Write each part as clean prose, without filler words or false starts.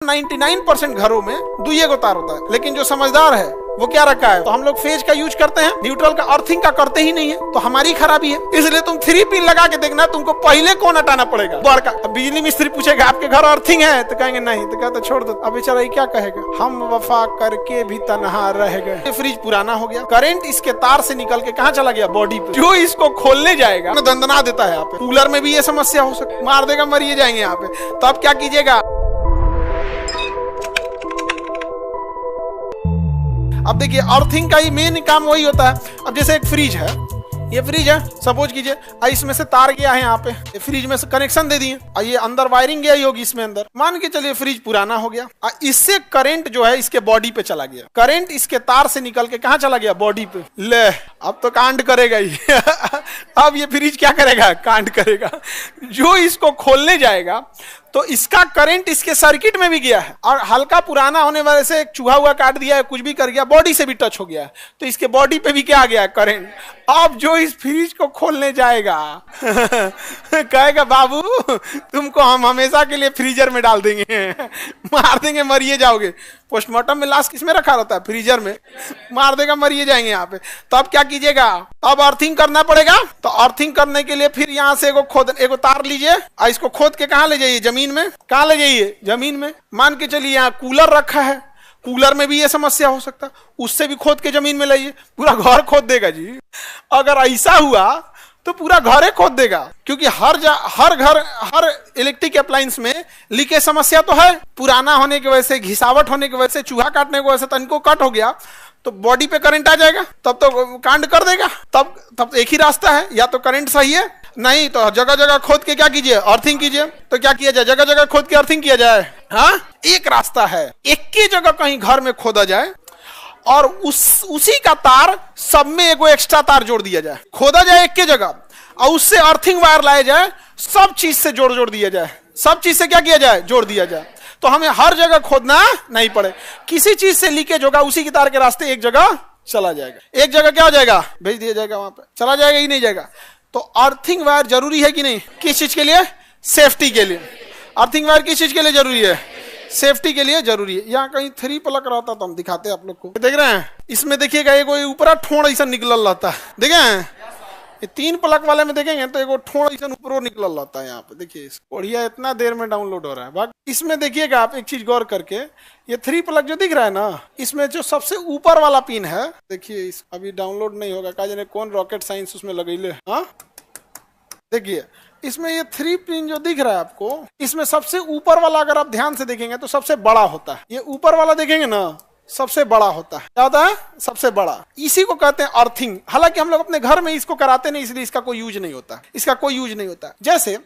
99% घरों में दुइये को तार होता है, लेकिन जो समझदार है वो क्या रखा है, तो हम लोग फेज का यूज करते हैं, न्यूट्रल का अर्थिंग का करते ही नहीं है, तो हमारी खराबी है। इसलिए तुम 3 पिन लगा के देखना, तुमको पहले कौन हटाना पड़ेगा, बार का। बिजली मिस्त्री पूछेगा आपके घर अर्थिंग है, तो कहेंगे नहीं, तो कहते छोड़ दो। अब बेचारा क्या कहेगा, हम वफा करके भी तन्हा रह गए। फ्रिज पुराना हो गया, करंट इसके तार से निकल के कहाँ चला गया, बॉडी पे। जो इसको खोलने जाएगा ना दंदना देता है। यहाँ पे कूलर में भी ये समस्या हो सकती, मार देगा, मरिए जाएंगे यहाँ पे। तो अब क्या कीजिएगा, अब देखिए अर्थिंग का ही मेन काम वही होता है। अब जैसे एक फ्रिज है, ये फ्रिज है सपोज कीजिए, इसमें से तार गया है यहाँ पे, फ्रिज में से कनेक्शन दे दिए, और ये अंदर वायरिंग गई होगी इसमें अंदर, मान के चलिए फ्रिज पुराना हो गया, इससे करंट जो है इसके बॉडी पे चला गया, करंट इसके तार से निकल के कहाँ चला गया, बॉडी पे। ले अब तो कांड करेगा ही अब ये फ्रिज क्या करेगा, कांड करेगा। जो इसको खोलने जाएगा तो इसका करंट इसके सर्किट में भी गया है, और हल्का पुराना होने वाले से एक चूहा हुआ काट दिया है, कुछ भी कर गया, बॉडी से भी टच हो गया है, तो इसके बॉडी पे भी क्या आ गया है, करंट। अब जो इस फ्रिज को खोलने जाएगा कहेगा बाबू तुमको हम हमेशा के लिए फ्रीजर में डाल देंगे मार देंगे, मरिए जाओगे। पोस्टमार्टम में लाश किसमें रखा रहता है, फ्रीजर में, मार देगा, मरिए जाएंगे यहाँ पे। तो अब क्या कीजिएगा, अब अर्थिंग करना पड़ेगा। तो अर्थिंग करने के लिए फिर यहाँ से एगो तार लीजिए, और इसको खोद के कहाँ ले जाइए, जमीन में। कहाँ ले जाइए, जमीन में। मान के चलिए यहाँ कूलर रखा है, कूलर में भी ये समस्या हो सकता है, उससे भी खोद के जमीन में लाइए, पूरा घर खोद देगा जी। अगर ऐसा हुआ तो पूरा घर ही खोद देगा, क्योंकि हर घर, हर इलेक्ट्रिक अप्लायंस में लीकेज समस्या तो है। पुराना होने की वजह से, घिसावट होने की वजह से, चूहा काटने की वजह से तनको कट हो गया, तो बॉडी पे करंट आ जाएगा, तब तो कांड कर देगा। तब एक ही रास्ता है, या तो करंट सही है, नहीं तो जगह जगह खोद के क्या कीजिए, अर्थिंग कीजिए। तो क्या किया जाए, जगह जगह खोद के अर्थिंग किया जाए। हाँ, एक रास्ता है, एक ही जगह कहीं घर में खोदा जाए, और उसी का तार सब में एगो एक्स्ट्रा तार जोड़ दिया जाए, खोदा जाए एक के जगह, और उससे अर्थिंग वायर लाया जाए, सब चीज से जोड़ दिया जाए, सब चीज से क्या किया जाए, जोड़ दिया जाए। तो हमें हर जगह खोदना नहीं पड़े, किसी चीज से लीकेज होगा उसी की तार के रास्ते एक जगह चला जाएगा, एक जगह क्या हो जाएगा, भेज दिया जाएगा, वहां पे चला जाएगा ही नहीं जाएगा। तो अर्थिंग वायर जरूरी है कि नहीं, किस चीज के लिए, सेफ्टी के लिए। अर्थिंग वायर किस चीज के लिए जरूरी है, सेफ्टी के लिए जरूरी है। यहाँ कहीं 3 प्लग रहता तो हम दिखाते हैं आप लोग को, देख रहे हैं, इसमें देखिएगा एगो ऊपर ठोड़ ऐसा निकल रहता है, देखे हैं, ये 3 प्लग वाले में देखेंगे तो एगो ठोड़ ऐसा ऊपर निकल रहता है। यहाँ पे देखिए, बढ़िया इतना देर में डाउनलोड हो रहा है। बाकी इसमें देखिएगा आप एक चीज गौर करके, ये 3 प्लग जो दिख रहा है ना, इसमें जो सबसे ऊपर वाला पिन है, देखिए अभी डाउनलोड नहीं होगा, का जाने कौन रॉकेट साइंस उसमें लगैले। हाँ देखिए, इसमें ये 3 पिन जो दिख रहा है आपको, इसमें सबसे ऊपर वाला अगर आप ध्यान से देखेंगे तो सबसे बड़ा होता है। ये ऊपर वाला देखेंगे ना, सबसे बड़ा होता है। क्या होता है, सबसे बड़ा। इसी को कहते हैं अर्थिंग। हालांकि हम लोग अपने घर में इसको कराते नहीं, इसलिए इसका कोई यूज नहीं होता, इसका कोई यूज नहीं होता। जैसे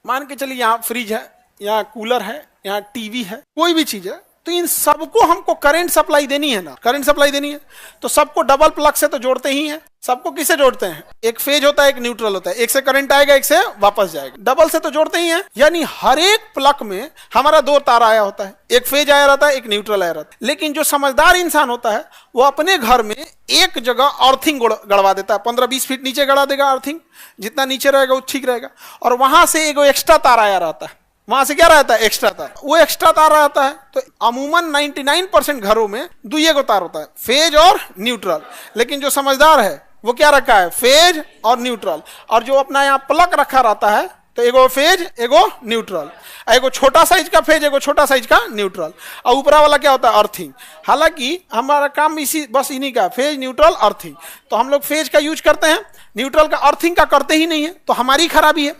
मान के चलिए यहाँ फ्रिज है, यहाँ कूलर है, यहाँ टीवी है, कोई भी चीज है, तो इन सबको हमको करंट सप्लाई देनी है ना, करंट सप्लाई देनी है, तो सबको डबल प्लग से तो जोड़ते ही हैं। सबको किससे जोड़ते हैं, एक फेज होता है, एक न्यूट्रल होता है, एक से करंट आएगा, एक से वापस जाएगा, डबल से तो जोड़ते ही हैं। यानी हर एक प्लग में हमारा 2 तार आया होता है, एक फेज आया रहता है, एक न्यूट्रल आया रहता है। लेकिन जो समझदार इंसान होता है वो अपने घर में एक जगह अर्थिंग गड़वा देता है, 15-20 फीट नीचे गड़ा देगा अर्थिंग, जितना नीचे रहेगा वो ठीक रहेगा, और वहां से एगो एक्स्ट्रा तार आया रहता है, वहां से क्या रहता है, एक्स्ट्रा तार, वो एक्स्ट्रा तार रहता है। तो अमूमन 99% घरों में दुइये को तार होता है, फेज और न्यूट्रल। लेकिन जो समझदार है वो क्या रखा है, फेज और न्यूट्रल, और जो अपना यहाँ प्लग रखा रहता है, तो एगो फेज एगो न्यूट्रल, एगो छोटा साइज का फेज एगो छोटा साइज का न्यूट्रल, और ऊपरा वाला क्या होता है, अर्थिंग। हालांकि हमारा काम बस इन्हीं का, फेज न्यूट्रल अर्थिंग। तो हम लोग फेज का यूज करते हैं, न्यूट्रल का अर्थिंग का करते ही नहीं है, तो हमारी खराबी है।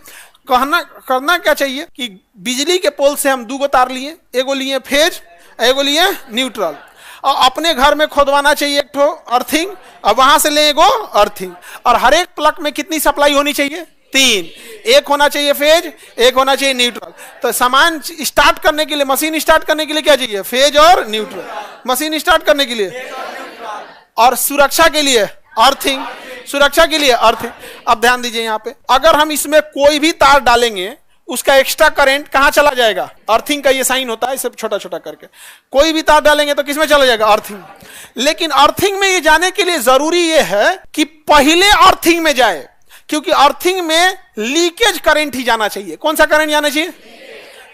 करना क्या चाहिए कि बिजली के पोल से हम 2 गो तार लिए, एगो लिए फेज, एगो लिए न्यूट्रल, और अपने घर में खोदवाना चाहिए एक ठो अर्थिंग, और वहां से ले एगो अर्थिंग। और हर एक प्लग में कितनी सप्लाई होनी चाहिए, 3, एक होना चाहिए फेज, एक होना चाहिए न्यूट्रल। तो सामान स्टार्ट करने के लिए, मशीन स्टार्ट करने के लिए क्या चाहिए, फेज और न्यूट्रल, मशीन स्टार्ट करने के लिए, और सुरक्षा के लिए अर्थिंग, सुरक्षा के लिए अर्थिंग। अब ध्यान दीजिए यहाँ पे, अगर हम इसमें कोई भी तार डालेंगे, उसका एक्स्ट्रा करंट कहां चला जाएगा, अर्थिंग का ये साइन होता है, सब छोटा छोटा करके, कोई भी तार डालेंगे तो किसमें चला जाएगा, अर्थिंग। लेकिन अर्थिंग में ये जाने के लिए जरूरी ये है कि पहले अर्थिंग में जाए, क्योंकि अर्थिंग में लीकेज करंट ही जाना चाहिए। कौन सा करंट जाना चाहिए,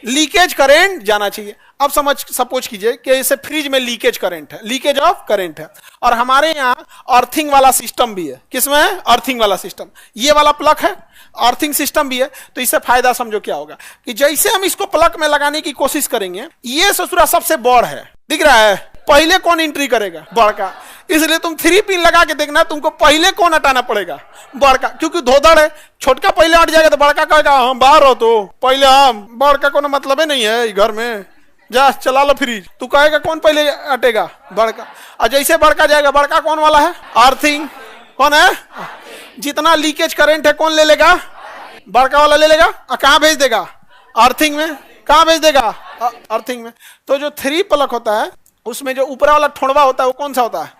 लीकेज करंट जाना चाहिए। अब सपोज कीजिए कि इसे फ्रिज में लीकेज करंट है, लीकेज ऑफ करंट है, और हमारे यहाँ अर्थिंग वाला सिस्टम भी है। किसमें है? अर्थिंग वाला सिस्टम। ये वाला प्लग है, अर्थिंग सिस्टम भी है। तो इससे फायदा समझो क्या होगा कि जैसे हम इसको प्लग में लगाने की कोशिश करेंगे, ये ससुरा सबसे बड़ है, दिख रहा है, पहले कौन एंट्री करेगा? बड़का। इसलिए तुम 3 पिन लगा के देखना, तुमको पहले कौन हटाना पड़ेगा? बड़का, क्योंकि धोधड़ है, छोटका पहले हट जाएगा तो बड़का कहेगा हम बाहर हो, तो पहले हम। बड़का को मतलब ही नहीं है घर में, जा चला लो फ्रिज, तू कहेगा कौन पहले हटेगा? बड़का। और जैसे बड़का जाएगा, बड़का कौन वाला है? अर्थिंग। कौन है? जितना लीकेज करंट है कौन ले लेगा? बड़का वाला ले लेगा। और कहाँ भेज देगा? अर्थिंग में। कहाँ भेज देगा? अर्थिंग में। तो जो 3 प्लग होता है उसमें जो ऊपर वाला ठोड़वा होता है वो कौन सा होता है?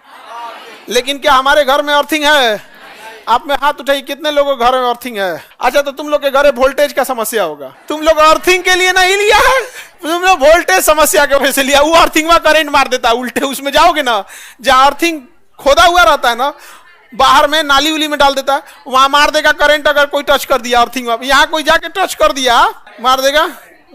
लेकिन क्या हमारे घर में अर्थिंग है? आप में हाथ उठाइए, कितने लोगों के घर में अर्थिंग है? अच्छा, तो तुम लोग के घर में वोल्टेज का समस्या होगा, तुम लोग अर्थिंग के लिए नहीं लिया है, तुम लोग वोल्टेज समस्या के वजह से लिया। वो अर्थिंग में करंट मार देता है उल्टे, उसमें जाओगे ना, जहाँ अर्थिंग खोदा हुआ रहता है ना, बाहर में नाली उली में डाल देता है, वहां मार देगा करंट। अगर कोई टच कर दिया अर्थिंग, यहाँ कोई जाके टच कर दिया, मार देगा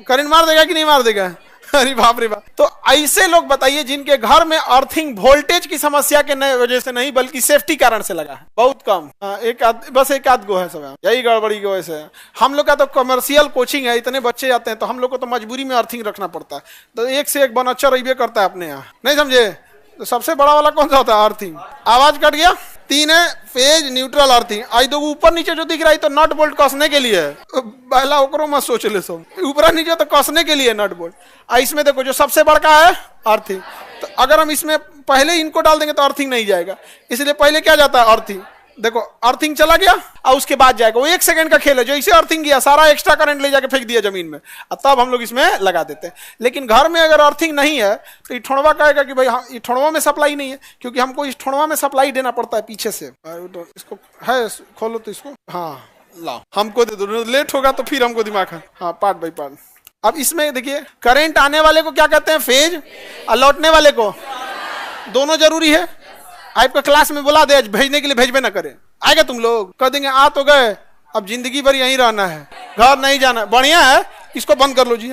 करंट, मार देगा कि नहीं मार देगा? अरे बाप रे बाप। तो ऐसे लोग बताइए जिनके घर में अर्थिंग वोल्टेज की समस्या के वजह से नहीं बल्कि सेफ्टी कारण से लगा है, बहुत कम, बस एक आध गो है सब, यही गड़बड़ी की वजह से। हम लोग का तो कमर्शियल कोचिंग है, इतने बच्चे जाते हैं, तो हम लोग को तो मजबूरी में अर्थिंग रखना पड़ता है। तो एक से एक बनच्चा रहिबे करता है अपने यहाँ, नहीं समझे? तो सबसे बड़ा वाला कौन सा होता है? अर्थिंग। आवाज कट गया। 3 है फेज, न्यूट्रल, अर्थिंग। आई दो ऊपर नीचे जो दिख रहा है तो नट बोल्ट कसने के लिए है, पहला ओकरो मत सोच ले, सब ऊपर नीचे तो कसने के लिए नट बोल्ट। इसमें देखो जो सबसे बड़का है अर्थिंग, तो अगर हम इसमें पहले इनको डाल देंगे तो अर्थिंग नहीं जाएगा, इसलिए पहले क्या जाता है? अर्थिंग। देखो अर्थिंग चला गया और उसके बाद जाएगा, वो 1 सेकंड का खेल है। जो इसे अर्थिंग गया सारा एक्स्ट्रा करंट ले जाके फेंक दिया जमीन में, तब हम लोग इसमें लगा देते हैं। लेकिन घर में अगर अर्थिंग नहीं है तो ठोड़वा कहेगा कि भाई हाँ, ठोड़वा में सप्लाई नहीं है, क्योंकि हमको इस ठोड़वा में सप्लाई देना पड़ता है पीछे से। इसको है, खोलो तो इसको, हाँ लाओ, हमको दे दो, लेट होगा तो फिर हमको दिमाग है। हाँ, पार्ट बाई पार्ट। अब इसमें देखिए, करंट आने वाले को क्या कहते हैं? फेज, और लौटने वाले को, दोनों जरूरी है। आपका क्लास में बोला दे भेजने के लिए, भेजबे ना करे, आएगा तुम लोग कह देंगे आ तो गए, अब जिंदगी भर यहीं रहना है, घर नहीं जाना। बढ़िया है, इसको बंद कर लो जी।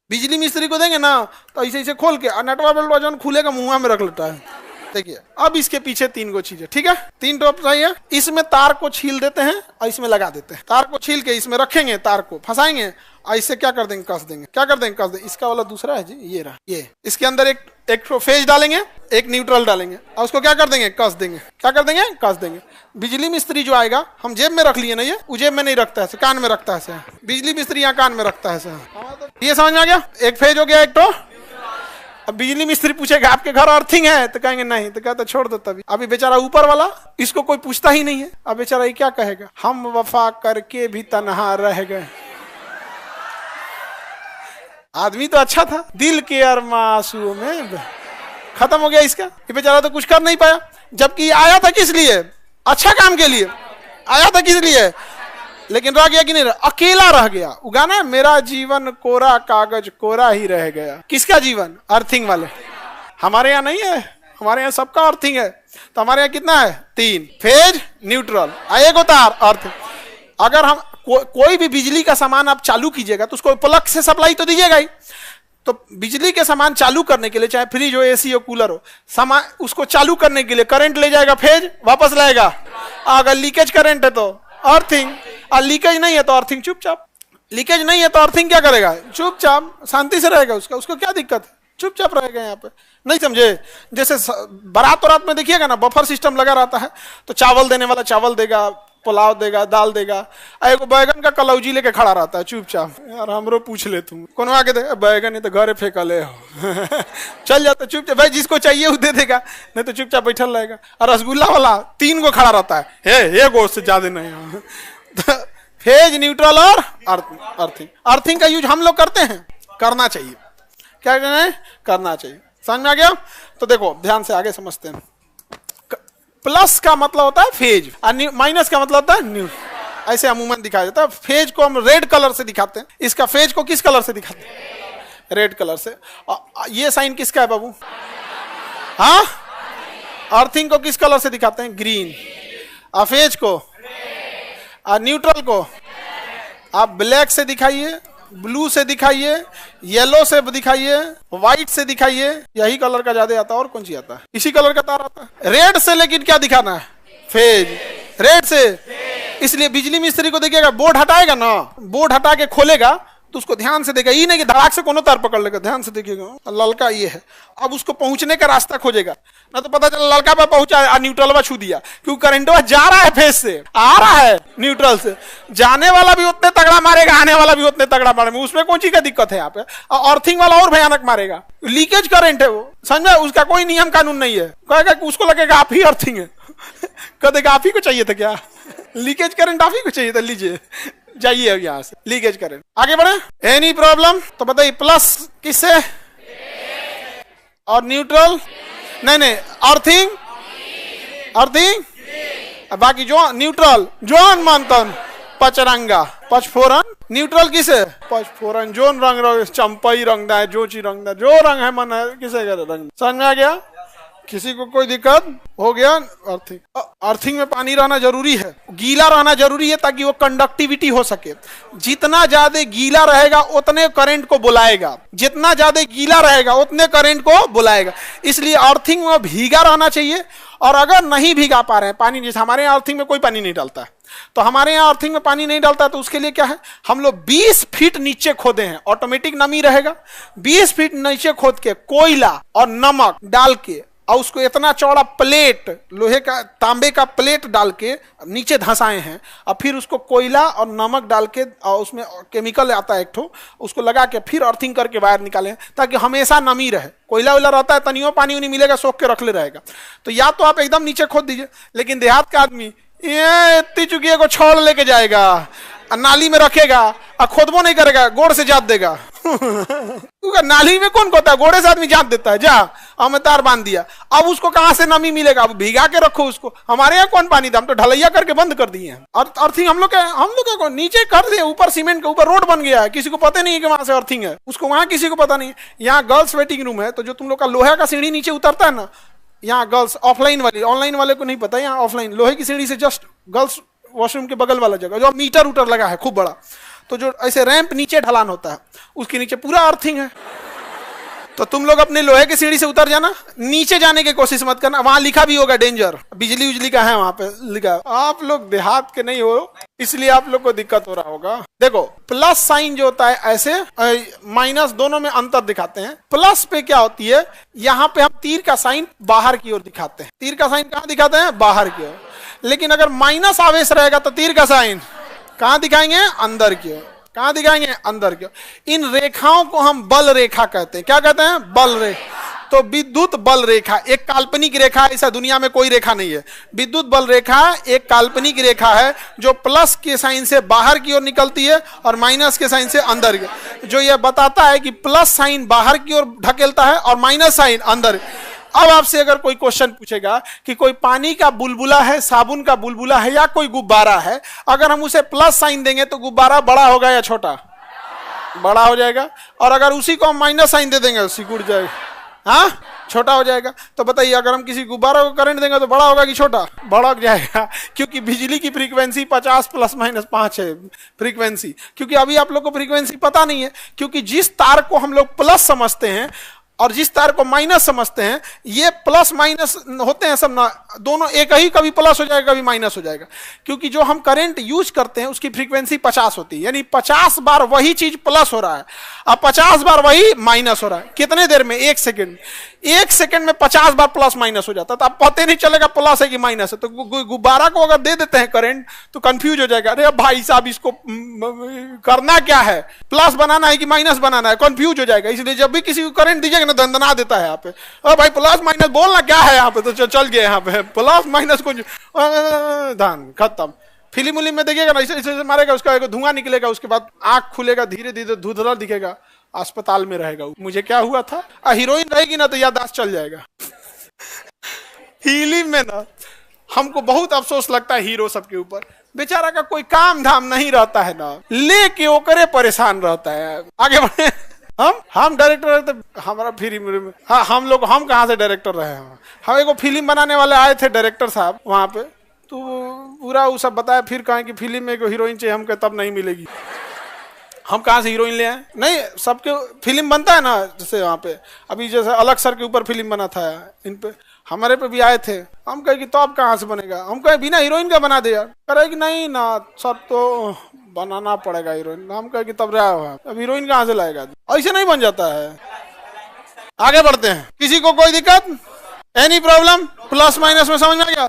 बिजली मिस्त्री को देंगे ना तो ऐसे ऐसे खोल के नटवा बेल्टवा जो खुलेगा मुंह में रख लेता है। देखिए अब इसके पीछे 3 गो चीजें, ठीक है, 3 टॉप चाहिए। इसमें तार को छील देते हैं और इसमें लगा देते हैं। तार को छील के इसमें रखेंगे, तार को फंसाएंगे, ऐसे क्या कर देंगे? कस देंगे। क्या कर देंगे? कस देंगे। इसका वाला दूसरा है जी, ये रहा, ये इसके अंदर एक फेज डालेंगे, एक न्यूट्रल डालेंगे, और उसको क्या कर देंगे? कस देंगे। क्या कर देंगे? कस देंगे। बिजली मिस्त्री जो आएगा, हम जेब में रख लिए ना, ये जेब में नहीं रखता है, कान में रखता है। बिजली मिस्त्री यहाँ कान में रखता है। ये समझ में आ गया? एक फेज हो गया, एक तो। अब बिजली मिस्त्री पूछेगा आपके घर अर्थिंग है, तो कहेंगे नहीं, तो कहता छोड़ दो। तभी अभी बेचारा ऊपर वाला, इसको कोई पूछता ही नहीं है। अब बेचारा ये क्या कहेगा? हम वफा करके भी तन्हा रह गए। आदमी तो अच्छा था, दिल के अरमासुओं में खत्म हो गया इसका। ये बेचारा तो कुछ कर नहीं पाया, जबकि आया था किस लिए? अच्छा काम के लिए आया था, किस लिए? लेकिन रह गया कि नहीं? अकेला रह गया। उगाना, मेरा जीवन कोरा कागज कोरा ही रह गया। किसका जीवन? अर्थिंग वाले। हमारे यहाँ नहीं है, हमारे यहाँ सबका अर्थिंग है। तो हमारे यहाँ कितना है? 3 फेज, न्यूट्रल, एक तार, अर्थ। अगर हम कोई भी बिजली का सामान आप चालू कीजिएगा तो उसको प्लग से सप्लाई तो दीजिएगा ही। तो बिजली के सामान चालू करने के लिए, चाहे फ्रिज हो, एसी हो, कूलर हो, सामान उसको चालू करने के लिए करंट ले जाएगा, फेज वापस लाएगा। अगर लीकेज करंट है तो अर्थिंग, और लीकेज नहीं है तो अर्थिंग चुपचाप। लीकेज नहीं है तो अर्थिंग क्या करेगा? चुपचाप शांति से रहेगा। उसको क्या दिक्कत है? चुपचाप रहेगा यहाँ पे, नहीं समझे? जैसे बारात रात में देखिएगा ना, बफर सिस्टम लगा रहता है, तो चावल देने वाला चावल देगा, पुलाव देगा, दाल देगा, एक बैगन का कलौजी लेके खड़ा रहता है चुपचाप। यार हमरो पूछ ले तुम, कौन आगे दे बैगन, नहीं तो घरे फेंका ले हो। चल जाता चुपचाप, भाई जिसको चाहिए वो दे देगा, नहीं तो चुपचाप बैठल रहेगा। और रसगुल्ला वाला 3 गो खड़ा रहता है, ये गो से ज्यादा नहीं। फेज, न्यूट्रल और अर्थिंग। अर्थिंग का यूज हम लोग करते हैं, करना चाहिए। क्या करना चाहिए? समझ में आ गया? तो देखो ध्यान से आगे समझते हैं। प्लस का मतलब होता है फेज, और माइनस का मतलब होता है न्यूट्रल। ऐसे अमूमन दिखाया जाता है। फेज को हम रेड कलर से दिखाते हैं। इसका फेज को किस कलर से दिखाते हैं? रेड कलर से। ये साइन किसका है बाबू? हाँ, अर्थिंग को किस कलर से दिखाते हैं? ग्रीन। फेज को, न्यूट्रल को आप ब्लैक से दिखाइए, ब्लू से दिखाइए, येलो से दिखाइए, व्हाइट से दिखाइए, यही कलर का ज्यादा आता है। और कौन सी आता है? इसी कलर का तार आता है। रेड से लेकिन क्या दिखाना है? फेज। रेड से, इसलिए बिजली मिस्त्री को देखिएगा, बोर्ड हटाएगा ना, बोर्ड हटा के खोलेगा तो उसको ध्यान से देगा, ये नहीं कि धड़ाक से कोनो तार पकड़ लेगा, ध्यान से देखिएगा ललका ये है। अब उसको पहुंचने का रास्ता खोजेगा, ना तो पता चला ललका पे पहुंचा, न्यूट्रल पर छू दिया, क्योंकि करंट जा रहा है फेज से, आ रहा है न्यूट्रल से, जाने वाला भी उतने तगड़ा मारेगा, आने वाला भी उतने तगड़ा मारेगा, उसमें कौन सी का दिक्कत है यहाँ पे। अर्थिंग वाला और भयानक मारेगा, लीकेज करंट है वो, समझा, उसका कोई नियम कानून नहीं है। कहेगा कि उसको लगेगा आप ही अर्थिंग है, कहेगा आप ही को चाहिए था क्या, लीकेज करंट आप ही को चाहिए था, लीजिए जाइए अब यहाँ से, लीकेज करंट। आगे बढ़े, एनी प्रॉब्लम? तो बताइए प्लस किससे और न्यूट्रल? नहीं, अर्थिंग, अर्थिंग, बाकी जो न्यूट्रल, जोन मंथन, पचरंगा, पचफोरन। न्यूट्रल किसे? पचफोरन। जोन रंग चंपई रंग है, जो चीज रंग है, जो रंग है मन है किसे रंग। समझ में आ गया? किसी को कोई दिक्कत हो गया? अर्थिंग, अर्थिंग में पानी रहना जरूरी है, गीला रहना जरूरी है, ताकि वो कंडक्टिविटी हो सके। जितना ज्यादा गीला रहेगा उतने करंट को बुलाएगा, जितना ज्यादा गीला रहेगा उतने करंट को बुलाएगा। इसलिए अर्थिंग में भीगा रहना चाहिए। और अगर नहीं भीगा पा रहे हैं पानी, जैसे हमारे यहाँ अर्थिंग में कोई पानी नहीं डालता है, तो हमारे यहाँ अर्थिंग में पानी नहीं डालता है, तो उसके लिए क्या है, हम लोग 20 फीट नीचे खोदे हैं, ऑटोमेटिक नमी रहेगा। 20 फीट नीचे खोद के कोयला और नमक डाल के, और उसको इतना चौड़ा प्लेट, लोहे का, तांबे का प्लेट डाल के नीचे धंसाए हैं, और फिर उसको कोयला और नमक डाल के, और उसमें केमिकल आता है एक ठो, उसको लगा के फिर अर्थिंग करके बाहर निकाले, ताकि हमेशा नमी रहे। कोयला वोयला रहता है, तनियो पानी उनी मिलेगा, सोख के रख ले रहेगा। तो या तो आप एकदम नीचे खोद दीजिए, लेकिन देहात का आदमी ये इतनी चुकी को छोड़ लेके जाएगा, नाली में रखेगा और खोदबो नहीं करेगा, गोड़ से जात देगा। नाली में कौन खोदता है? गोड़े से आदमी जात देता है, जा हमें तार बांध दिया। अब उसको कहां से नमी मिलेगा? अब भिगा के रखो उसको। हमारे यहाँ कौन पानी था, हम तो ढलैया करके बंद कर दिए हैं। अर्थिंग हम लोग क्या नीचे कर दिए, ऊपर सीमेंट के ऊपर रोड बन गया है, किसी को पता नहीं है कि वहां से अर्थिंग है, उसको वहां किसी को पता नहीं है। यहाँ गर्ल्स वेटिंग रूम है, तो जो तुम लोग का लोहे का सीढ़ी नीचे उतरता है ना, यहाँ गर्ल्स ऑफलाइन वाली, ऑनलाइन वाले को नहीं पता, यहाँ ऑफलाइन लोहे की सीढ़ी से जस्ट गर्ल्स वॉशरूम के बगल वाला जगह जो मीटर उटर लगा है खूब बड़ा, तो जो ऐसे रैंप नीचे ढलान होता है उसके नीचे पूरा अर्थिंग है। तो तुम लोग अपने लोहे की सीढ़ी से उतर जाना, नीचे जाने की कोशिश मत करना, वहां लिखा भी होगा डेंजर, बिजली उजली का है वहां पे लिखा। आप लोग देहात के नहीं हो, इसलिए आप लोग को दिक्कत हो रहा होगा। देखो प्लस साइन जो होता है ऐसे, माइनस दोनों में अंतर दिखाते हैं। प्लस पे क्या होती है, यहाँ पे हम तीर का साइन बाहर की ओर दिखाते हैं। तीर का साइन कहाँ दिखाते हैं? बाहर की ओर। लेकिन अगर माइनस आवेश रहेगा तो तीर का साइन कहाँ दिखाएंगे? अंदर की ओर। कहाँ दिखाएंगे? अंदर की ओर। इन रेखाओं को हम बल रेखा कहते हैं। क्या कहते हैं? बल रेखा। तो विद्युत बल रेखा एक काल्पनिक रेखा, ऐसा दुनिया में कोई रेखा नहीं है। विद्युत बल रेखा एक काल्पनिक रेखा है जो प्लस के साइन से बाहर की ओर निकलती है और माइनस के साइन से अंदर की, जो यह बताता है कि प्लस साइन बाहर की ओर ढकेलता है और माइनस साइन अंदर। अब आपसे अगर कोई क्वेश्चन पूछेगा कि कोई पानी का बुलबुला है, साबुन का बुलबुला है, या कोई गुब्बारा है, अगर हम उसे प्लस साइन देंगे तो गुब्बारा बड़ा होगा या छोटा? बड़ा हो जाएगा। और अगर उसी को हम माइनस साइन दे देंगे सिकुड़ जाएगा, हाँ छोटा हो जाएगा। तो बताइए अगर हम किसी गुब्बारा को करंट देंगे तो बड़ा होगा कि छोटा? बड़ा हो जाएगा, क्योंकि बिजली की फ्रीक्वेंसी 50 + -5 है फ्रीक्वेंसी। क्योंकि अभी आप लोग को फ्रीक्वेंसी पता नहीं है, क्योंकि जिस तार को हम लोग प्लस समझते हैं और जिस तार को माइनस समझते हैं, ये प्लस माइनस होते हैं सब ना, दोनों एक ही, कभी प्लस हो जाएगा कभी माइनस हो जाएगा। क्योंकि जो हम करंट यूज करते हैं उसकी फ्रीक्वेंसी 50 होती है, यानी 50 बार वही चीज प्लस हो रहा है और 50 बार वही माइनस हो रहा है। कितने देर में? 1 सेकेंड। 1 सेकेंड में 50 बार प्लस माइनस हो जाता है, तो अब पता नहीं चलेगा प्लस है कि माइनस है। तो गुब्बारा को अगर दे देते हैं करंट तो कंफ्यूज हो जाएगा, अरे भाई साहब इसको करना क्या है, प्लस बनाना है कि माइनस बनाना है, कंफ्यूज हो जाएगा। इसलिए जब भी किसी को करंट दीजिएगा ना, दंदना देता है यहाँ पे, अरे भाई प्लस माइनस बोलना क्या है यहाँ पे, तो चल गए यहाँ पे प्लस माइनस को धान खत्म। फिल्म उलिम में देखिएगा ना, इसे मारेगा, उसका धुआं निकलेगा, उसके बाद आंख खुलेगा, धीरे धीरे धुंधला दिखेगा, अस्पताल में रहेगा। मुझे क्या हुआ था? हीरोइन रहेगी ना तो याददाश्त चल जाएगा। फिल्म में ना हमको बहुत अफसोस लगता है हीरो सबके ऊपर, बेचारा का कोई काम धाम नहीं रहता है ना, लेके ओकरे परेशान रहता है। आगे बढ़े। हम डायरेक्टर रहते, हमारा फिल्म, हाँ हम कहाँ से डायरेक्टर रहे हैं। हम एक फिल्म बनाने वाले आए थे डायरेक्टर साहब वहां पे, तो पूरा वो सब बताया, फिर कहें कि फिल्म में एक हीरोइन चाहिए हमको, तब नहीं मिलेगी। हम कहाँ से हीरोइन ले आए? नहीं, सबके फिल्म बनता है ना, जैसे वहाँ पे अभी जैसे अलग सर के ऊपर फिल्म बना था, इन पे हमारे पे भी आए थे। हम कहे कि तो अब कहाँ से बनेगा? हम कहे बिना हीरोइन का बना दे यार। करे कि नहीं ना सर, तो बनाना पड़ेगा हीरोइन। हम कहे कि तब रहा हुआ, अब हीरोइन कहाँ से लाएगा? ऐसे नहीं बन जाता है। आगे बढ़ते हैं। किसी को कोई दिक्कत, एनी प्रॉब्लम, प्लस माइनस में समझ में आ गया?